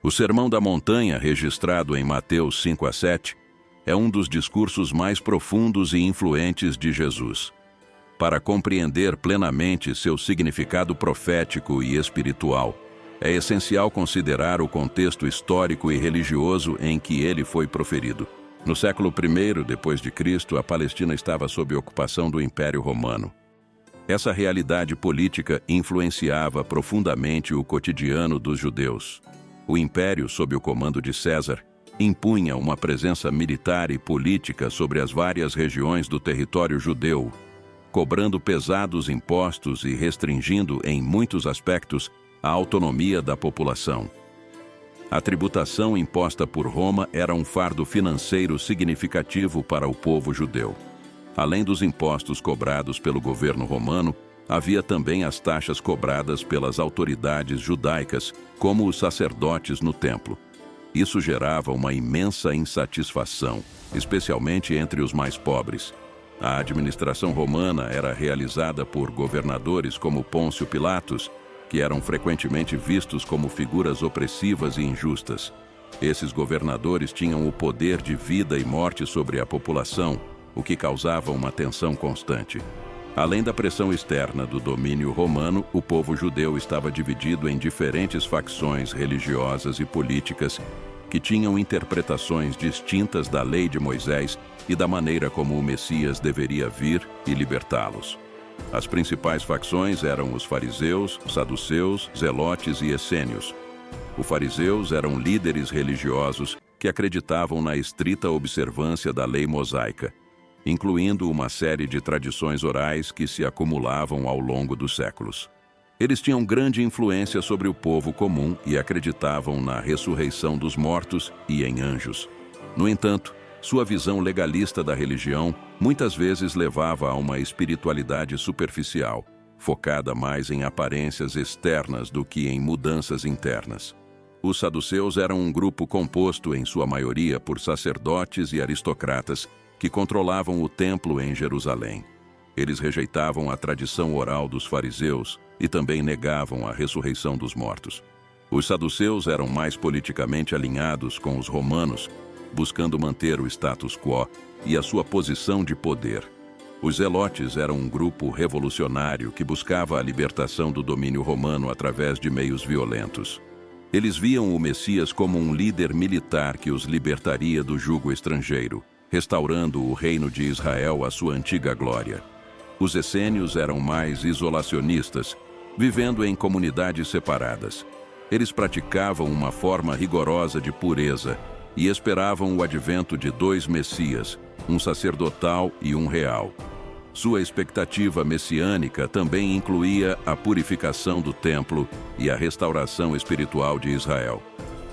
O Sermão da Montanha, registrado em Mateus 5-7, é um dos discursos mais profundos e influentes de Jesus. Para compreender plenamente seu significado profético e espiritual, é essencial considerar o contexto histórico e religioso em que ele foi proferido. No século I d.C., a Palestina estava sob ocupação do Império Romano. Essa realidade política influenciava profundamente o cotidiano dos judeus. O império, sob o comando de César, impunha uma presença militar e política sobre as várias regiões do território judeu, cobrando pesados impostos e restringindo, em muitos aspectos, a autonomia da população. A tributação imposta por Roma era um fardo financeiro significativo para o povo judeu. Além dos impostos cobrados pelo governo romano, havia também as taxas cobradas pelas autoridades judaicas, como os sacerdotes no templo. Isso gerava uma imensa insatisfação, especialmente entre os mais pobres. A administração romana era realizada por governadores como Pôncio Pilatos, que eram frequentemente vistos como figuras opressivas e injustas. Esses governadores tinham o poder de vida e morte sobre a população, o que causava uma tensão constante. Além da pressão externa do domínio romano, o povo judeu estava dividido em diferentes facções religiosas e políticas que tinham interpretações distintas da lei de Moisés e da maneira como o Messias deveria vir e libertá-los. As principais facções eram os fariseus, saduceus, zelotes e essênios. Os fariseus eram líderes religiosos que acreditavam na estrita observância da lei mosaica, incluindo uma série de tradições orais que se acumulavam ao longo dos séculos. Eles tinham grande influência sobre o povo comum e acreditavam na ressurreição dos mortos e em anjos. No entanto, sua visão legalista da religião muitas vezes levava a uma espiritualidade superficial, focada mais em aparências externas do que em mudanças internas. Os saduceus eram um grupo composto, em sua maioria, por sacerdotes e aristocratas que controlavam o templo em Jerusalém. Eles rejeitavam a tradição oral dos fariseus e também negavam a ressurreição dos mortos. Os saduceus eram mais politicamente alinhados com os romanos, buscando manter o status quo e a sua posição de poder. Os zelotes eram um grupo revolucionário que buscava a libertação do domínio romano através de meios violentos. Eles viam o Messias como um líder militar que os libertaria do jugo estrangeiro, restaurando o reino de Israel à sua antiga glória. Os essênios eram mais isolacionistas, vivendo em comunidades separadas. Eles praticavam uma forma rigorosa de pureza e esperavam o advento de dois Messias, um sacerdotal e um real. Sua expectativa messiânica também incluía a purificação do templo e a restauração espiritual de Israel.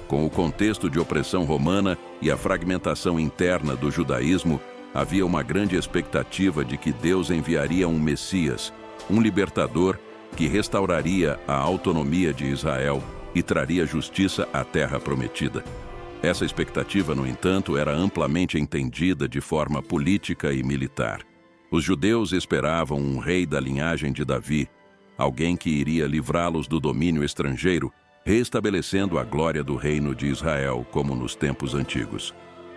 Com o contexto de opressão romana e a fragmentação interna do judaísmo, havia uma grande expectativa de que Deus enviaria um Messias, um libertador, que restauraria a autonomia de Israel e traria justiça à terra prometida. Essa expectativa, no entanto, era amplamente entendida de forma política e militar. Os judeus esperavam um rei da linhagem de Davi, alguém que iria livrá-los do domínio estrangeiro, restabelecendo a glória do reino de Israel, como nos tempos antigos.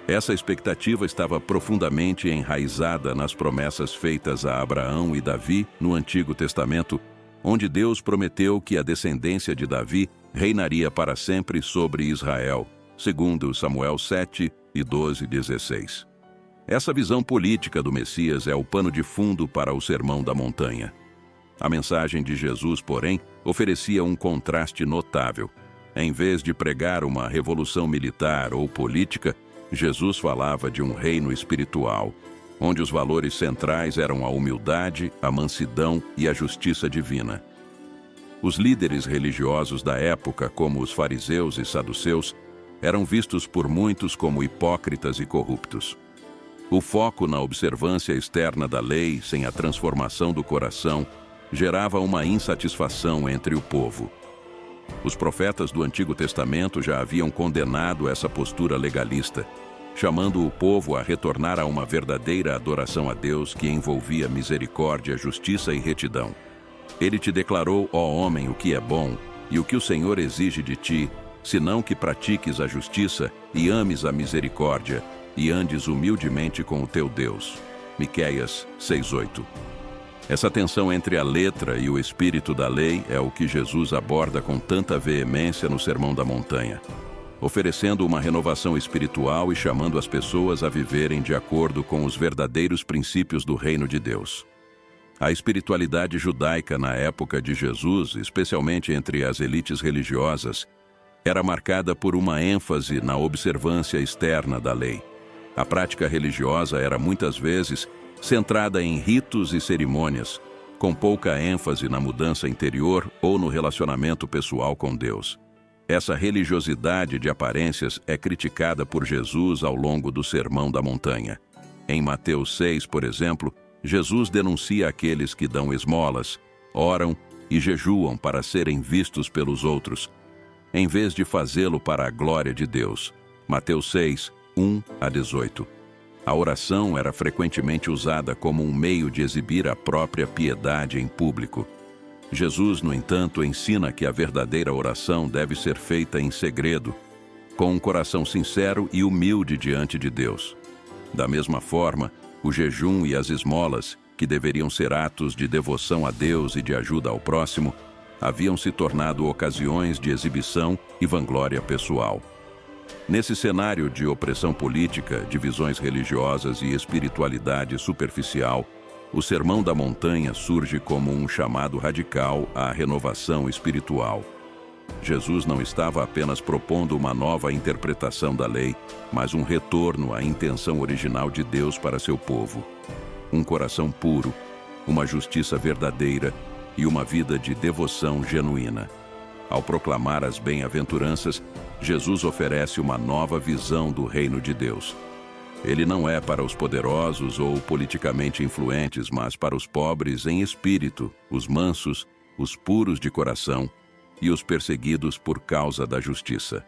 Essa expectativa estava profundamente enraizada nas promessas feitas a Abraão e Davi no Antigo Testamento, onde Deus prometeu que a descendência de Davi reinaria para sempre sobre Israel, segundo Samuel 7 e 12:16. Essa visão política do Messias é o pano de fundo para o Sermão da Montanha. A mensagem de Jesus, porém, oferecia um contraste notável. Em vez de pregar uma revolução militar ou política, Jesus falava de um reino espiritual, onde os valores centrais eram a humildade, a mansidão e a justiça divina. Os líderes religiosos da época, como os fariseus e saduceus, eram vistos por muitos como hipócritas e corruptos. O foco na observância externa da lei, sem a transformação do coração, gerava uma insatisfação entre o povo. Os profetas do Antigo Testamento já haviam condenado essa postura legalista, chamando o povo a retornar a uma verdadeira adoração a Deus que envolvia misericórdia, justiça e retidão. Ele te declarou, ó homem, o que é bom, e o que o Senhor exige de ti senão que pratiques a justiça e ames a misericórdia e andes humildemente com o teu Deus. Miqueias 6:8. Essa tensão entre a letra e o espírito da lei é o que Jesus aborda com tanta veemência no Sermão da Montanha, oferecendo uma renovação espiritual e chamando as pessoas a viverem de acordo com os verdadeiros princípios do reino de Deus. A espiritualidade judaica na época de Jesus, especialmente entre as elites religiosas, era marcada por uma ênfase na observância externa da lei. A prática religiosa era muitas vezes centrada em ritos e cerimônias, com pouca ênfase na mudança interior ou no relacionamento pessoal com Deus. Essa religiosidade de aparências é criticada por Jesus ao longo do Sermão da Montanha. Em Mateus 6, por exemplo, Jesus denuncia aqueles que dão esmolas, oram e jejuam para serem vistos pelos outros, em vez de fazê-lo para a glória de Deus. Mateus 6, 1-18. A oração era frequentemente usada como um meio de exibir a própria piedade em público. Jesus, no entanto, ensina que a verdadeira oração deve ser feita em segredo, com um coração sincero e humilde diante de Deus. Da mesma forma, o jejum e as esmolas, que deveriam ser atos de devoção a Deus e de ajuda ao próximo, haviam se tornado ocasiões de exibição e vanglória pessoal. Nesse cenário de opressão política, divisões religiosas e espiritualidade superficial, o Sermão da Montanha surge como um chamado radical à renovação espiritual. Jesus não estava apenas propondo uma nova interpretação da lei, mas um retorno à intenção original de Deus para seu povo. Um coração puro, uma justiça verdadeira e uma vida de devoção genuína. Ao proclamar as bem-aventuranças, Jesus oferece uma nova visão do reino de Deus. Ele não é para os poderosos ou politicamente influentes, mas para os pobres em espírito, os mansos, os puros de coração e os perseguidos por causa da justiça.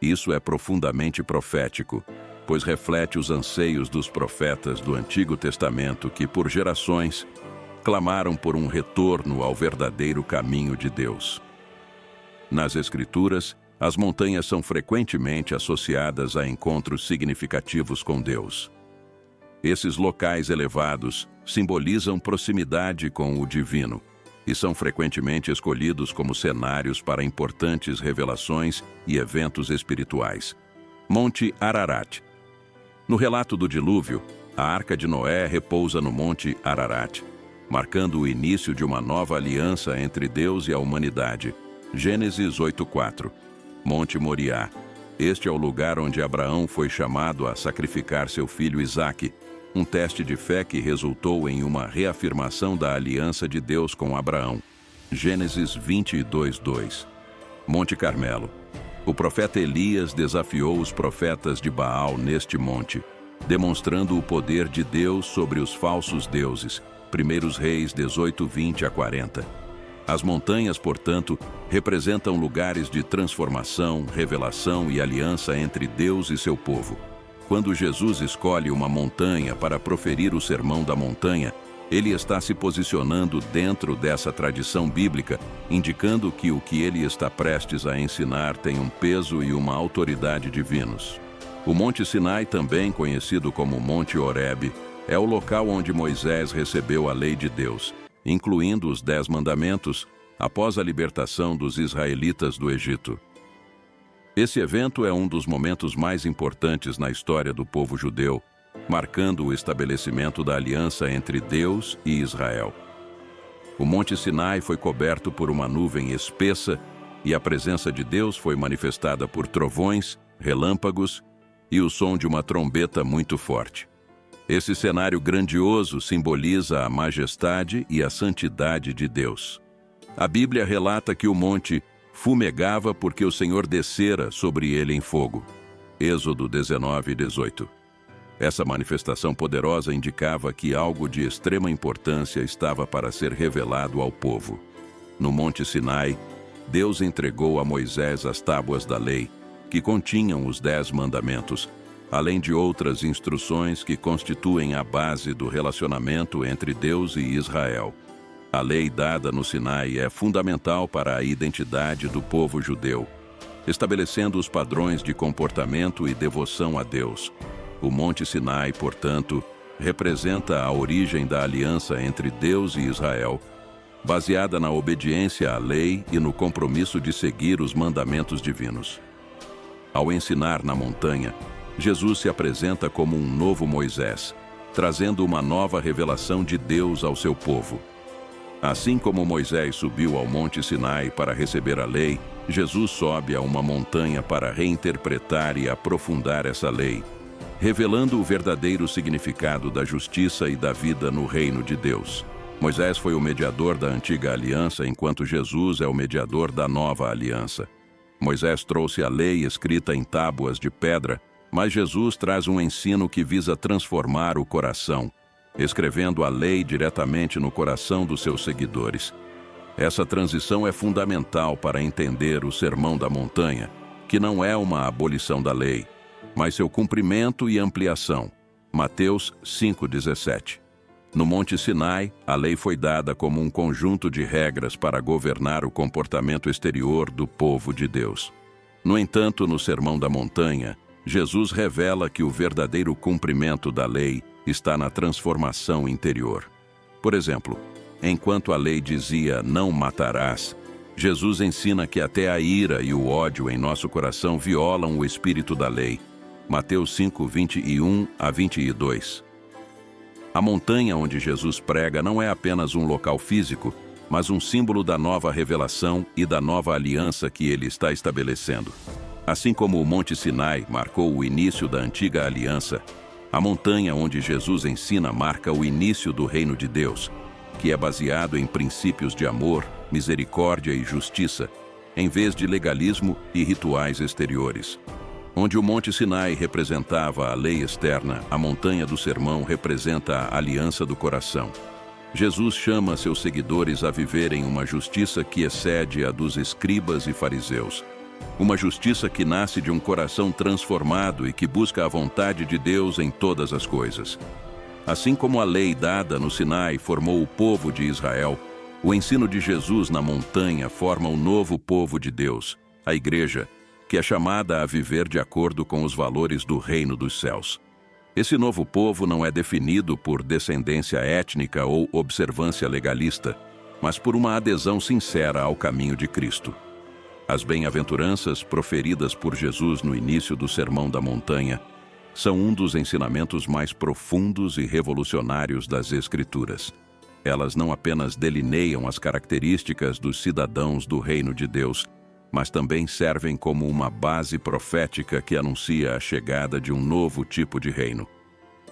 Isso é profundamente profético, pois reflete os anseios dos profetas do Antigo Testamento que, por gerações, clamaram por um retorno ao verdadeiro caminho de Deus. Nas Escrituras, as montanhas são frequentemente associadas a encontros significativos com Deus. Esses locais elevados simbolizam proximidade com o divino e são frequentemente escolhidos como cenários para importantes revelações e eventos espirituais. Monte Ararat. No relato do dilúvio, a Arca de Noé repousa no Monte Ararat, marcando o início de uma nova aliança entre Deus e a humanidade. Gênesis 8:4. Monte Moriá. Este é o lugar onde Abraão foi chamado a sacrificar seu filho Isaque, um teste de fé que resultou em uma reafirmação da aliança de Deus com Abraão. Gênesis 22:2. Monte Carmelo. O profeta Elias desafiou os profetas de Baal neste monte, demonstrando o poder de Deus sobre os falsos deuses. 1 Reis 18:20-40. As montanhas, portanto, representam lugares de transformação, revelação e aliança entre Deus e seu povo. Quando Jesus escolhe uma montanha para proferir o Sermão da Montanha, ele está se posicionando dentro dessa tradição bíblica, indicando que o que ele está prestes a ensinar tem um peso e uma autoridade divinos. O Monte Sinai, também conhecido como Monte Horebe, é o local onde Moisés recebeu a lei de Deus, incluindo os 10 mandamentos, após a libertação dos israelitas do Egito. Esse evento é um dos momentos mais importantes na história do povo judeu, marcando o estabelecimento da aliança entre Deus e Israel. O Monte Sinai foi coberto por uma nuvem espessa e a presença de Deus foi manifestada por trovões, relâmpagos e o som de uma trombeta muito forte. Esse cenário grandioso simboliza a majestade e a santidade de Deus. A Bíblia relata que o monte fumegava porque o Senhor descera sobre ele em fogo. Êxodo 19:18. Essa manifestação poderosa indicava que algo de extrema importância estava para ser revelado ao povo. No Monte Sinai, Deus entregou a Moisés as tábuas da lei, que continham os 10 mandamentos, além de outras instruções que constituem a base do relacionamento entre Deus e Israel. A lei dada no Sinai é fundamental para a identidade do povo judeu. estabelecendo os padrões de comportamento e devoção a Deus. O Monte Sinai, portanto, representa a origem da aliança entre Deus e Israel, baseada na obediência à lei e no compromisso de seguir os mandamentos divinos. Ao ensinar na montanha, Jesus se apresenta como um novo Moisés, trazendo uma nova revelação de Deus ao seu povo. Assim como Moisés subiu ao Monte Sinai para receber a lei, Jesus sobe a uma montanha para reinterpretar e aprofundar essa lei, revelando o verdadeiro significado da justiça e da vida no reino de Deus. Moisés foi o mediador da antiga aliança, enquanto Jesus é o mediador da nova aliança. Moisés trouxe a lei escrita em tábuas de pedra, mas Jesus traz um ensino que visa transformar o coração, escrevendo a lei diretamente no coração dos seus seguidores. Essa transição é fundamental para entender o Sermão da Montanha, que não é uma abolição da lei, mas seu cumprimento e ampliação. Mateus 5,17. No Monte Sinai, a lei foi dada como um conjunto de regras para governar o comportamento exterior do povo de Deus. No entanto, no Sermão da Montanha, Jesus revela que o verdadeiro cumprimento da lei está na transformação interior. Por exemplo, enquanto a lei dizia "não matarás", Jesus ensina que até a ira e o ódio em nosso coração violam o espírito da lei. Mateus 5, 21 a 22. A montanha onde Jesus prega não é apenas um local físico, mas um símbolo da nova revelação e da nova aliança que ele está estabelecendo. Assim como o Monte Sinai marcou o início da antiga aliança, a montanha onde Jesus ensina marca o início do reino de Deus, que é baseado em princípios de amor, misericórdia e justiça, em vez de legalismo e rituais exteriores. Onde o Monte Sinai representava a lei externa, a montanha do sermão representa a aliança do coração. Jesus chama seus seguidores a viverem uma justiça que excede a dos escribas e fariseus. Uma justiça que nasce de um coração transformado e que busca a vontade de Deus em todas as coisas. Assim como a lei dada no Sinai formou o povo de Israel, o ensino de Jesus na montanha forma o novo povo de Deus, a Igreja, que é chamada a viver de acordo com os valores do reino dos céus. Esse novo povo não é definido por descendência étnica ou observância legalista, mas por uma adesão sincera ao caminho de Cristo. As bem-aventuranças proferidas por Jesus no início do Sermão da Montanha são um dos ensinamentos mais profundos e revolucionários das Escrituras. Elas não apenas delineiam as características dos cidadãos do reino de Deus, mas também servem como uma base profética que anuncia a chegada de um novo tipo de reino.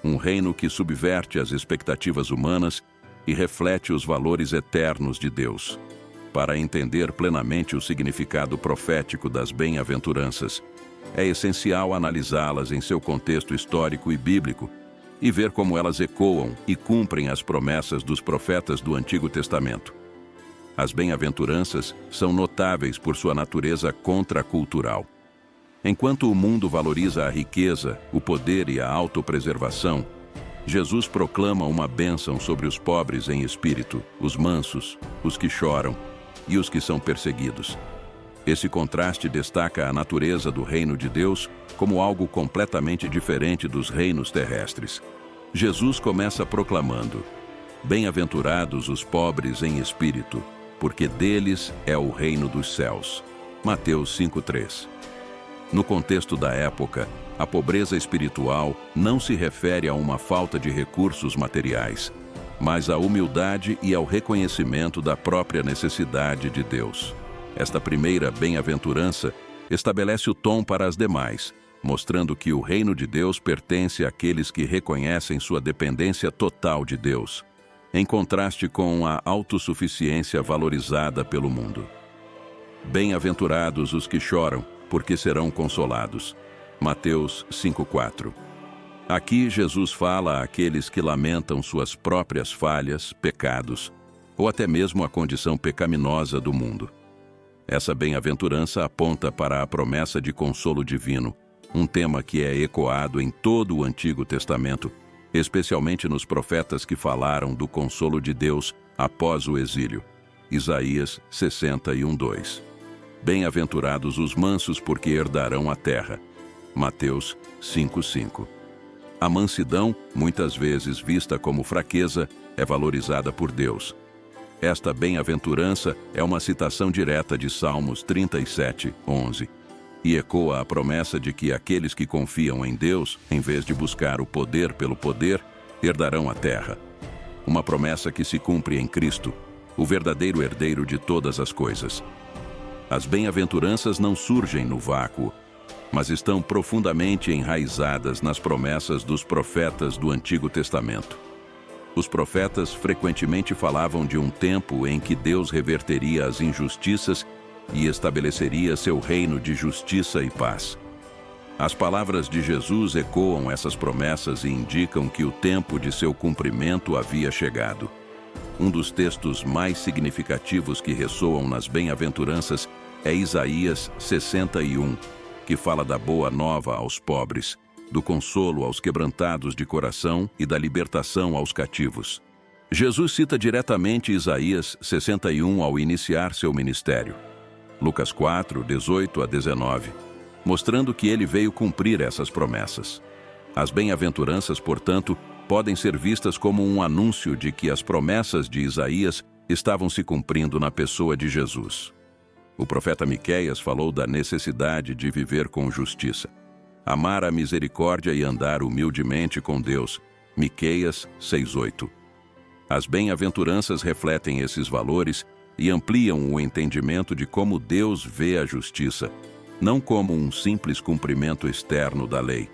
Um reino que subverte as expectativas humanas e reflete os valores eternos de Deus. Para entender plenamente o significado profético das bem-aventuranças, é essencial analisá-las em seu contexto histórico e bíblico e ver como elas ecoam e cumprem as promessas dos profetas do Antigo Testamento. As bem-aventuranças são notáveis por sua natureza contracultural. Enquanto o mundo valoriza a riqueza, o poder e a autopreservação, Jesus proclama uma bênção sobre os pobres em espírito, os mansos, os que choram e os que são perseguidos. Esse contraste destaca a natureza do reino de Deus como algo completamente diferente dos reinos terrestres. Jesus começa proclamando: "Bem-aventurados os pobres em espírito, porque deles é o reino dos céus." Mateus 5,3. No contexto da época, a pobreza espiritual não se refere a uma falta de recursos materiais, mas à humildade e ao reconhecimento da própria necessidade de Deus. Esta primeira bem-aventurança estabelece o tom para as demais, mostrando que o reino de Deus pertence àqueles que reconhecem sua dependência total de Deus, em contraste com a autossuficiência valorizada pelo mundo. Bem-aventurados os que choram, porque serão consolados. Mateus 5,4. Aqui Jesus fala àqueles que lamentam suas próprias falhas, pecados, ou até mesmo a condição pecaminosa do mundo. Essa bem-aventurança aponta para a promessa de consolo divino, um tema que é ecoado em todo o Antigo Testamento, especialmente nos profetas que falaram do consolo de Deus após o exílio. Isaías 61:2. Bem-aventurados os mansos, porque herdarão a terra. Mateus 5:5. A mansidão, muitas vezes vista como fraqueza, é valorizada por Deus. Esta bem-aventurança é uma citação direta de Salmos 37:11 e ecoa a promessa de que aqueles que confiam em Deus, em vez de buscar o poder pelo poder, herdarão a terra. Uma promessa que se cumpre em Cristo, o verdadeiro herdeiro de todas as coisas. As bem-aventuranças não surgem no vácuo, mas estão profundamente enraizadas nas promessas dos profetas do Antigo Testamento. Os profetas frequentemente falavam de um tempo em que Deus reverteria as injustiças e estabeleceria seu reino de justiça e paz. As palavras de Jesus ecoam essas promessas e indicam que o tempo de seu cumprimento havia chegado. Um dos textos mais significativos que ressoam nas bem-aventuranças é Isaías 61, que fala da boa nova aos pobres, do consolo aos quebrantados de coração e da libertação aos cativos. Jesus cita diretamente Isaías 61 ao iniciar seu ministério. Lucas 4:18-19, mostrando que ele veio cumprir essas promessas. As bem-aventuranças, portanto, podem ser vistas como um anúncio de que as promessas de Isaías estavam se cumprindo na pessoa de Jesus. O profeta Miqueias falou da necessidade de viver com justiça, amar a misericórdia e andar humildemente com Deus. Miqueias 6:8. As bem-aventuranças refletem esses valores e ampliam o entendimento de como Deus vê a justiça, não como um simples cumprimento externo da lei,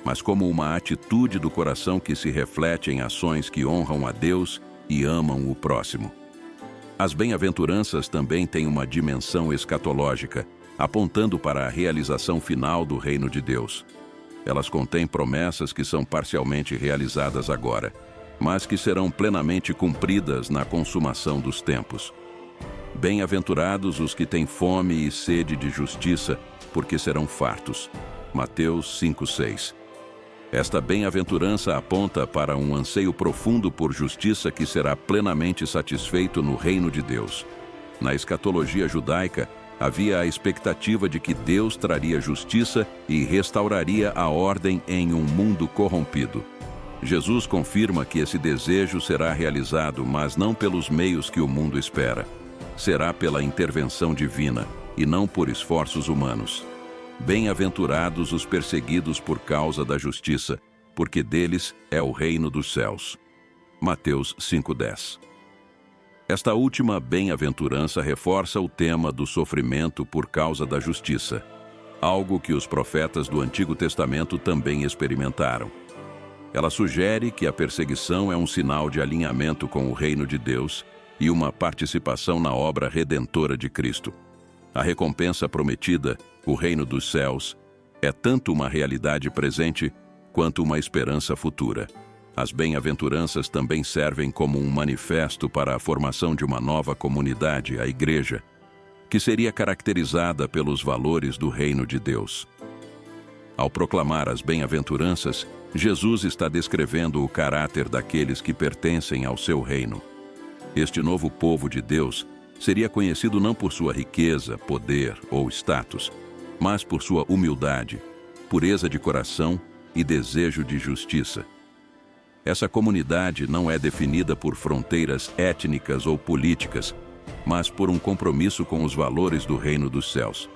mas como uma atitude do coração que se reflete em ações que honram a Deus e amam o próximo. As bem-aventuranças também têm uma dimensão escatológica, apontando para a realização final do reino de Deus. Elas contêm promessas que são parcialmente realizadas agora, mas que serão plenamente cumpridas na consumação dos tempos. Bem-aventurados os que têm fome e sede de justiça, porque serão fartos. Mateus 5:6. Esta bem-aventurança aponta para um anseio profundo por justiça que será plenamente satisfeito no reino de Deus. Na escatologia judaica, havia a expectativa de que Deus traria justiça e restauraria a ordem em um mundo corrompido. Jesus confirma que esse desejo será realizado, mas não pelos meios que o mundo espera. Será pela intervenção divina, e não por esforços humanos. Bem-aventurados os perseguidos por causa da justiça, porque deles é o reino dos céus. Mateus 5:10. Esta última bem-aventurança reforça o tema do sofrimento por causa da justiça, algo que os profetas do Antigo Testamento também experimentaram. Ela sugere que a perseguição é um sinal de alinhamento com o reino de Deus e uma participação na obra redentora de Cristo. A recompensa prometida, o reino dos céus, é tanto uma realidade presente quanto uma esperança futura. As bem-aventuranças também servem como um manifesto para a formação de uma nova comunidade, a Igreja, que seria caracterizada pelos valores do reino de Deus. Ao proclamar as bem-aventuranças, Jesus está descrevendo o caráter daqueles que pertencem ao seu reino. Este novo povo de Deus seria conhecido não por sua riqueza, poder ou status, mas por sua humildade, pureza de coração e desejo de justiça. Essa comunidade não é definida por fronteiras étnicas ou políticas, mas por um compromisso com os valores do reino dos céus.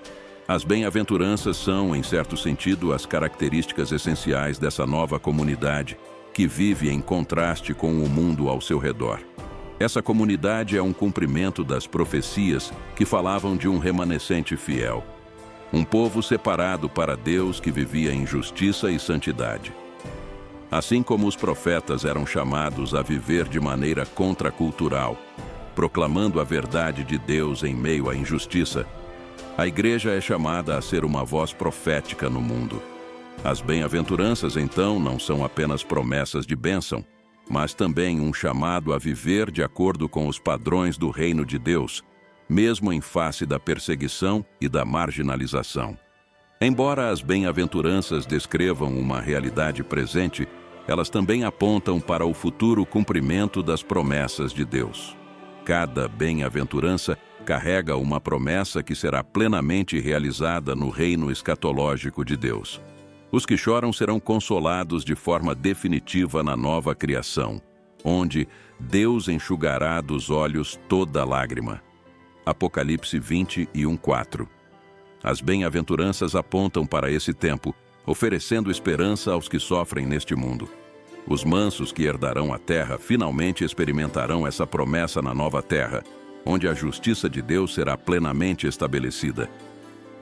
As bem-aventuranças são, em certo sentido, as características essenciais dessa nova comunidade, que vive em contraste com o mundo ao seu redor. Essa comunidade é um cumprimento das profecias que falavam de um remanescente fiel, um povo separado para Deus que vivia em justiça e santidade. Assim como os profetas eram chamados a viver de maneira contracultural, proclamando a verdade de Deus em meio à injustiça, a Igreja é chamada a ser uma voz profética no mundo. As bem-aventuranças, então, não são apenas promessas de bênção, mas também um chamado a viver de acordo com os padrões do reino de Deus, mesmo em face da perseguição e da marginalização. Embora as bem-aventuranças descrevam uma realidade presente, elas também apontam para o futuro cumprimento das promessas de Deus. Cada bem-aventurança carrega uma promessa que será plenamente realizada no reino escatológico de Deus. Os que choram serão consolados de forma definitiva na nova criação, onde Deus enxugará dos olhos toda lágrima. Apocalipse 21:4. As bem-aventuranças apontam para esse tempo, oferecendo esperança aos que sofrem neste mundo. Os mansos que herdarão a terra finalmente experimentarão essa promessa na nova terra, onde a justiça de Deus será plenamente estabelecida.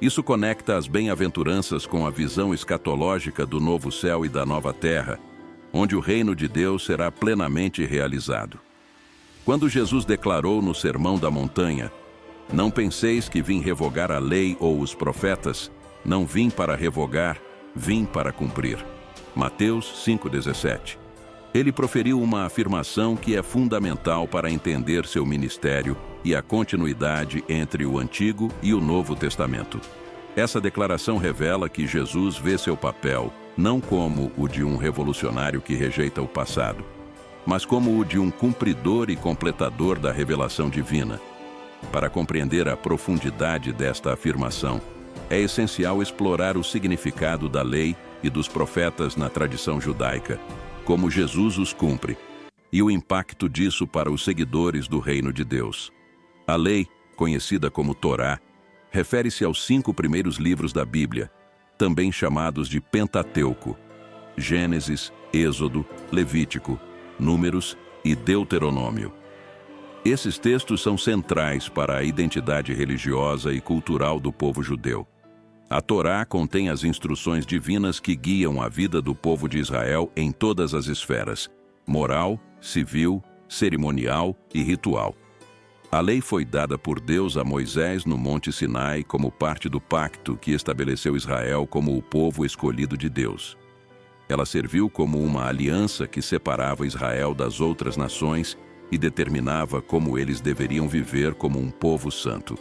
Isso conecta as bem-aventuranças com a visão escatológica do novo céu e da nova terra, onde o reino de Deus será plenamente realizado. Quando Jesus declarou no Sermão da Montanha: "Não penseis que vim revogar a lei ou os profetas, não vim para revogar, vim para cumprir." Mateus 5,17. Ele proferiu uma afirmação que é fundamental para entender seu ministério e a continuidade entre o Antigo e o Novo Testamento. Essa declaração revela que Jesus vê seu papel não como o de um revolucionário que rejeita o passado, mas como o de um cumpridor e completador da revelação divina. Para compreender a profundidade desta afirmação, é essencial explorar o significado da lei e dos profetas na tradição judaica, como Jesus os cumpre, e o impacto disso para os seguidores do reino de Deus. A lei, conhecida como Torá, refere-se aos 5 primeiros livros da Bíblia, também chamados de Pentateuco: Gênesis, Êxodo, Levítico, Números e Deuteronômio. Esses textos são centrais para a identidade religiosa e cultural do povo judeu. A Torá contém as instruções divinas que guiam a vida do povo de Israel em todas as esferas: moral, civil, cerimonial e ritual. A lei foi dada por Deus a Moisés no Monte Sinai como parte do pacto que estabeleceu Israel como o povo escolhido de Deus. Ela serviu como uma aliança que separava Israel das outras nações e determinava como eles deveriam viver como um povo santo.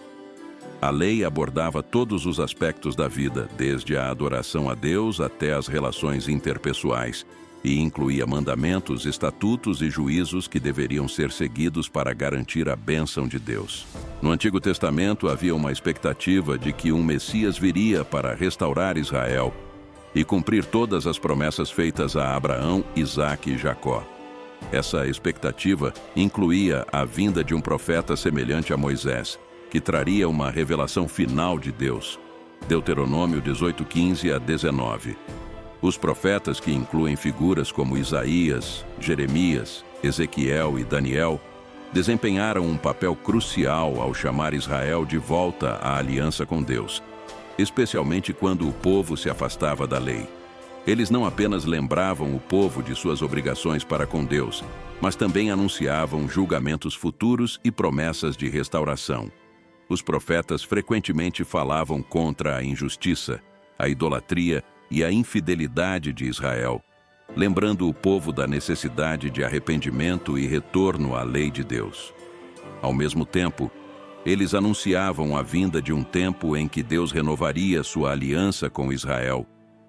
A lei abordava todos os aspectos da vida, desde a adoração a Deus até as relações interpessoais, e incluía mandamentos, estatutos e juízos que deveriam ser seguidos para garantir a bênção de Deus. No Antigo Testamento havia uma expectativa de que um Messias viria para restaurar Israel e cumprir todas as promessas feitas a Abraão, Isaque e Jacó. Essa expectativa incluía a vinda de um profeta semelhante a Moisés, que traria uma revelação final de Deus. Deuteronômio 18:15-19. Os profetas, que incluem figuras como Isaías, Jeremias, Ezequiel e Daniel, desempenharam um papel crucial ao chamar Israel de volta à aliança com Deus, especialmente quando o povo se afastava da lei. Eles não apenas lembravam o povo de suas obrigações para com Deus, mas também anunciavam julgamentos futuros e promessas de restauração. Os profetas frequentemente falavam contra a injustiça, a idolatria e a infidelidade de Israel, lembrando o povo da necessidade de arrependimento e retorno à lei de Deus. Ao mesmo tempo, eles anunciavam a vinda de um tempo em que Deus renovaria sua aliança com Israel,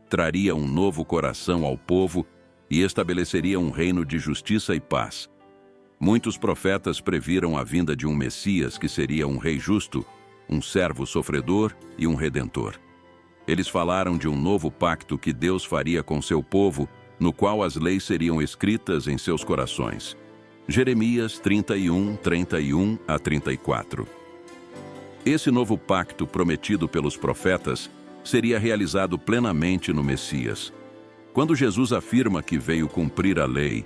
traria um novo coração ao povo e estabeleceria um reino de justiça e paz. Muitos profetas previram a vinda de um Messias que seria um rei justo, um servo sofredor e um redentor. Eles falaram de um novo pacto que Deus faria com seu povo, no qual as leis seriam escritas em seus corações. Jeremias 31:31-34. Esse novo pacto prometido pelos profetas seria realizado plenamente no Messias. Quando Jesus afirma que veio cumprir a lei,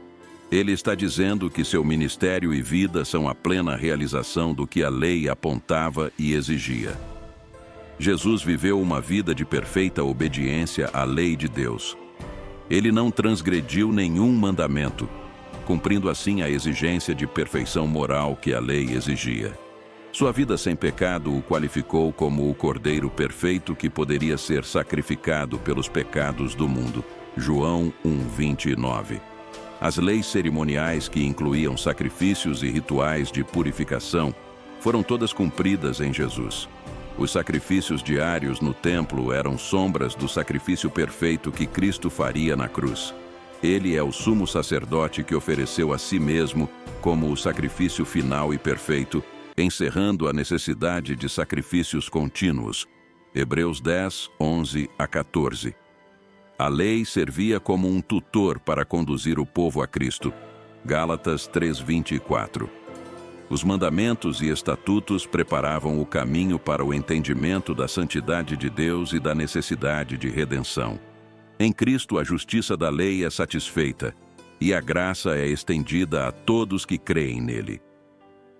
ele está dizendo que seu ministério e vida são a plena realização do que a lei apontava e exigia. Jesus viveu uma vida de perfeita obediência à lei de Deus. Ele não transgrediu nenhum mandamento, cumprindo assim a exigência de perfeição moral que a lei exigia. Sua vida sem pecado o qualificou como o Cordeiro perfeito que poderia ser sacrificado pelos pecados do mundo. João 1:29. As leis cerimoniais, que incluíam sacrifícios e rituais de purificação, foram todas cumpridas em Jesus. Os sacrifícios diários no templo eram sombras do sacrifício perfeito que Cristo faria na cruz. Ele é o sumo sacerdote que ofereceu a si mesmo como o sacrifício final e perfeito, encerrando a necessidade de sacrifícios contínuos. Hebreus 10, 11 a 14. A lei servia como um tutor para conduzir o povo a Cristo. Gálatas 3, 24. Os mandamentos e estatutos preparavam o caminho para o entendimento da santidade de Deus e da necessidade de redenção. Em Cristo, a justiça da lei é satisfeita, e a graça é estendida a todos que creem nele.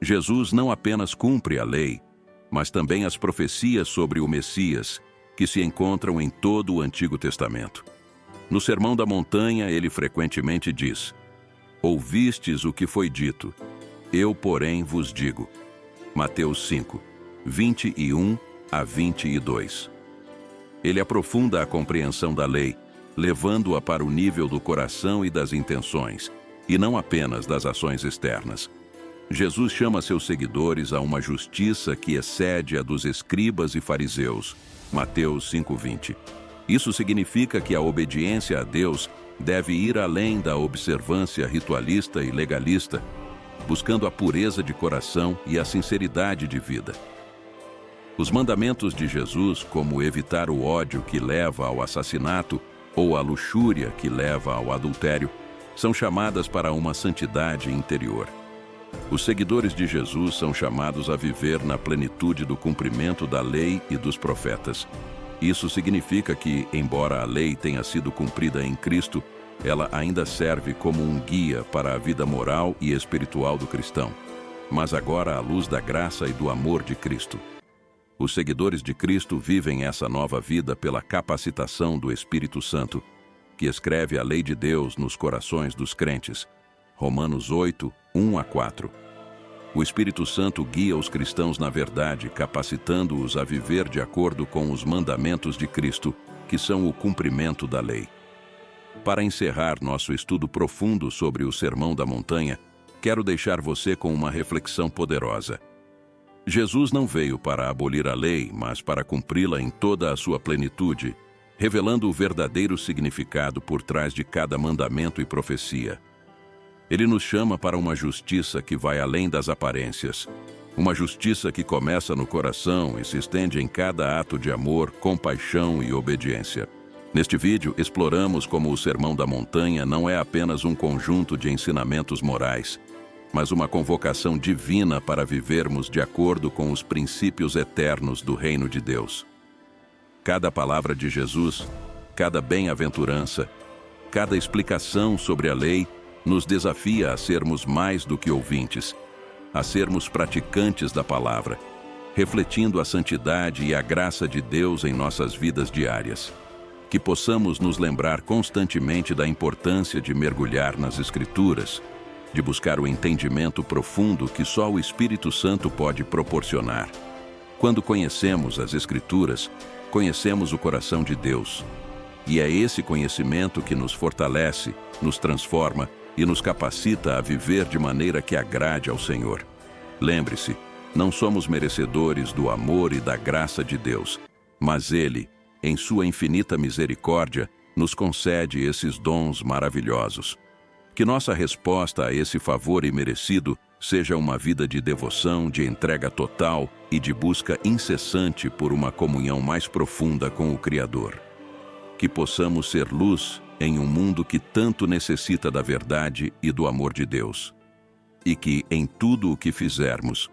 Jesus não apenas cumpre a lei, mas também as profecias sobre o Messias, que se encontram em todo o Antigo Testamento. No Sermão da Montanha, ele frequentemente diz: "Ouvistes o que foi dito, eu, porém, vos digo." Mateus 5, 21 a 22. Ele aprofunda a compreensão da lei, levando-a para o nível do coração e das intenções, e não apenas das ações externas. Jesus chama seus seguidores a uma justiça que excede a dos escribas e fariseus. Mateus 5:20. Isso significa que a obediência a Deus deve ir além da observância ritualista e legalista, buscando a pureza de coração e a sinceridade de vida. Os mandamentos de Jesus, como evitar o ódio que leva ao assassinato ou a luxúria que leva ao adultério, são chamadas para uma santidade interior. Os seguidores de Jesus são chamados a viver na plenitude do cumprimento da lei e dos profetas. Isso significa que, embora a lei tenha sido cumprida em Cristo, ela ainda serve como um guia para a vida moral e espiritual do cristão, mas agora à luz da graça e do amor de Cristo. Os seguidores de Cristo vivem essa nova vida pela capacitação do Espírito Santo, que escreve a lei de Deus nos corações dos crentes. Romanos 8, 1 a 4. O Espírito Santo guia os cristãos na verdade, capacitando-os a viver de acordo com os mandamentos de Cristo, que são o cumprimento da lei. Para encerrar nosso estudo profundo sobre o Sermão da Montanha, quero deixar você com uma reflexão poderosa. Jesus não veio para abolir a lei, mas para cumpri-la em toda a sua plenitude, revelando o verdadeiro significado por trás de cada mandamento e profecia. Ele nos chama para uma justiça que vai além das aparências, uma justiça que começa no coração e se estende em cada ato de amor, compaixão e obediência. Neste vídeo, exploramos como o Sermão da Montanha não é apenas um conjunto de ensinamentos morais, mas uma convocação divina para vivermos de acordo com os princípios eternos do Reino de Deus. Cada palavra de Jesus, cada bem-aventurança, cada explicação sobre a lei nos desafia a sermos mais do que ouvintes, a sermos praticantes da palavra, refletindo a santidade e a graça de Deus em nossas vidas diárias. Que possamos nos lembrar constantemente da importância de mergulhar nas Escrituras, de buscar o entendimento profundo que só o Espírito Santo pode proporcionar. Quando conhecemos as Escrituras, conhecemos o coração de Deus. E é esse conhecimento que nos fortalece, nos transforma e nos capacita a viver de maneira que agrade ao Senhor. Lembre-se, não somos merecedores do amor e da graça de Deus, mas Ele, em sua infinita misericórdia, nos concede esses dons maravilhosos. Que nossa resposta a esse favor imerecido seja uma vida de devoção, de entrega total e de busca incessante por uma comunhão mais profunda com o Criador. Que possamos ser luz em um mundo que tanto necessita da verdade e do amor de Deus. E que, em tudo o que fizermos,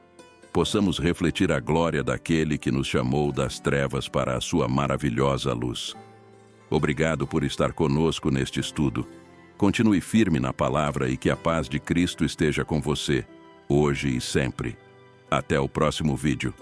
possamos refletir a glória daquele que nos chamou das trevas para a sua maravilhosa luz. Obrigado por estar conosco neste estudo. Continue firme na palavra e que a paz de Cristo esteja com você, hoje e sempre. Até o próximo vídeo.